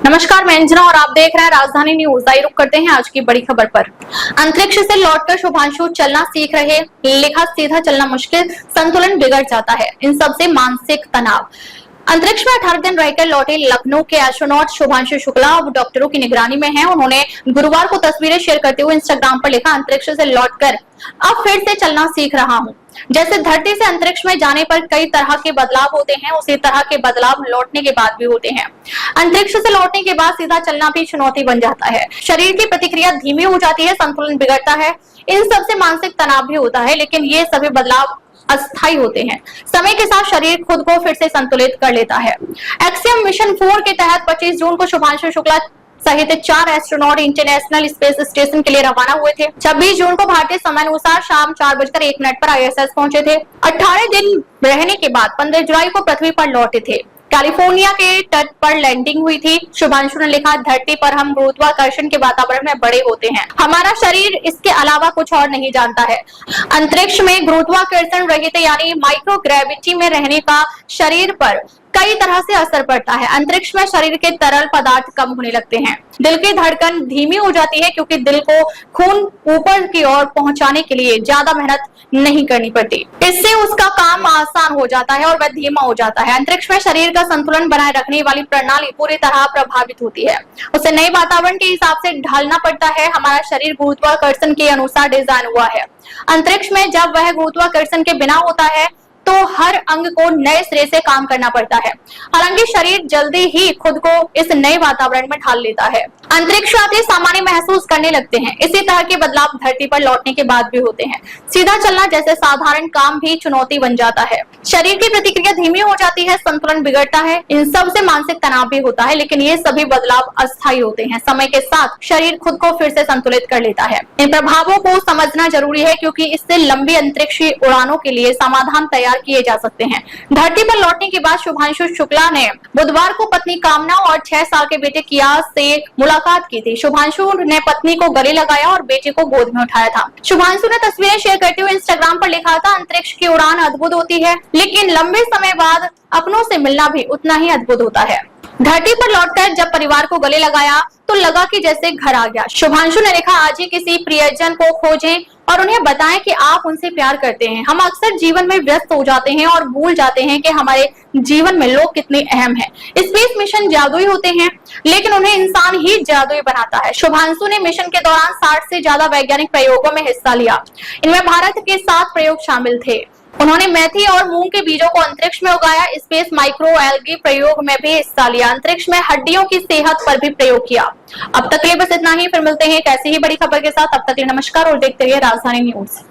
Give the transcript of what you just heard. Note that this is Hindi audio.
नमस्कार, मैं अंजना और आप देख रहे हैं राजधानी न्यूज। आइए रुक करते हैं आज की बड़ी खबर पर। अंतरिक्ष से लौटकर शुभांशु चलना सीख रहे, लिखा सीधा चलना मुश्किल, संतुलन बिगड़ जाता है, इन सब से मानसिक तनाव। अंतरिक्ष में 18 दिन रहकर लौटे लखनऊ के एस्ट्रोनॉट शुभांशु शुक्ला अब डॉक्टरों की निगरानी में हैं। उन्होंने गुरुवार को तस्वीरें शेयर करते हुए इंस्टाग्राम पर लिखा, अंतरिक्ष से लौटकर अब फिर से चलना सीख रहा हूँ। जैसे धरती से अंतरिक्ष में जाने पर कई तरह के बदलाव होते हैं, उसी तरह के बदलाव लौटने के बाद भी होते हैं। अंतरिक्ष से लौटने के बाद सीधा चलना भी चुनौती बन जाता है। शरीर की प्रतिक्रिया धीमी हो जाती है, संतुलन बिगड़ता है, इन सब से मानसिक तनाव भी होता है, लेकिन ये सभी बदलाव अस्थायी होते हैं। समय के साथ शरीर खुद को फिर से संतुलित कर लेता है। एक्सियम मिशन 4 के तहत 25 जून को शुभांशु शुक्ला सहित 4 एस्ट्रोनॉट इंटरनेशनल स्पेस स्टेशन के लिए रवाना हुए थे। 26 जून को भारतीय समय अनुसार शाम 4:01 पर ISS पहुंचे थे। 18 दिन रहने के बाद 15 जुलाई को पृथ्वी पर लौटे थे। कैलिफोर्निया के तट पर लैंडिंग हुई थी। शुभांशु ने लिखा, धरती पर हम गुरुत्वाकर्षण के वातावरण में बड़े होते हैं, हमारा शरीर इसके अलावा कुछ और नहीं जानता है। अंतरिक्ष में गुरुत्वाकर्षण रहित यानी माइक्रोग्रेविटी में रहने का शरीर पर कई तरह से असर पड़ता है। अंतरिक्ष में शरीर के तरल पदार्थ कम होने लगते हैं, दिल की धड़कन धीमी हो जाती है क्योंकि दिल को खून ऊपर की ओर पहुंचाने के लिए ज्यादा मेहनत नहीं करनी पड़ती। इससे उसका काम आसान हो जाता है और वह धीमा हो जाता है। अंतरिक्ष में शरीर का संतुलन बनाए रखने वाली प्रणाली पूरी तरह प्रभावित होती है, उसे नए वातावरण के हिसाब से ढलना पड़ता है। हमारा शरीर गुरुत्वाकर्षण के अनुसार डिजाइन हुआ है। अंतरिक्ष में जब वह गुरुत्वाकर्षण के बिना होता है तो हर अंग को नए सिरे से काम करना पड़ता है। हालांकि शरीर जल्दी ही खुद को इस नए वातावरण में ढाल लेता है। अंतरिक्ष यात्री सामान्य महसूस करने लगते हैं। इसी तरह के बदलाव धरती पर लौटने के बाद भी होते हैं। सीधा चलना जैसे साधारण काम भी चुनौती बन जाता है। शरीर की प्रतिक्रिया धीमी हो जाती है, संतुलन बिगड़ता है, इन सब से मानसिक तनाव भी होता है, लेकिन ये सभी बदलाव अस्थायी होते हैं। समय के साथ शरीर खुद को फिर से संतुलित कर लेता है। इन प्रभावों को समझना जरूरी है क्योंकि इससे लंबी अंतरिक्षीय उड़ानों के लिए समाधान तैयार किए जा सकते हैं। धरती पर लौटने के बाद शुभांशु शुक्ला ने बुधवार को पत्नी कामना और 6 साल के बेटे कियास से मुलाकात की थी। शुभांशु ने पत्नी को गले लगाया और बेटे को गोद में उठाया था। शुभांशु ने तस्वीरें शेयर करते हुए इंस्टाग्राम पर लिखा था, अंतरिक्ष की उड़ान अद्भुत होती है, लेकिन लंबे समय बाद अपनों से मिलना भी उतना ही अद्भुत होता है। धरती पर लौटकर जब परिवार को गले लगाया तो लगा कि जैसे घर आ गया। शुभांशु ने लिखा, आज ही किसी प्रियजन को खोजें और उन्हें बताएं कि आप उनसे प्यार करते हैं। हम अक्सर जीवन में व्यस्त हो जाते हैं और भूल जाते हैं कि हमारे जीवन में लोग कितने अहम हैं। स्पेस मिशन जादुई होते हैं, लेकिन उन्हें इंसान ही जादुई बनाता है। शुभांशु ने मिशन के दौरान 60 से ज्यादा वैज्ञानिक प्रयोगों में हिस्सा लिया। इनमें भारत के 7 प्रयोग शामिल थे। उन्होंने मेथी और मूंग के बीजों को अंतरिक्ष में उगाया। स्पेस माइक्रो एल्गी प्रयोग में भी हिस्सा लिया। अंतरिक्ष में हड्डियों की सेहत पर भी प्रयोग किया। अब तक के लिए बस इतना ही, फिर मिलते हैं एक ऐसी ही बड़ी खबर के साथ। तब तक के लिए नमस्कार और देखते रहिए राजधानी न्यूज।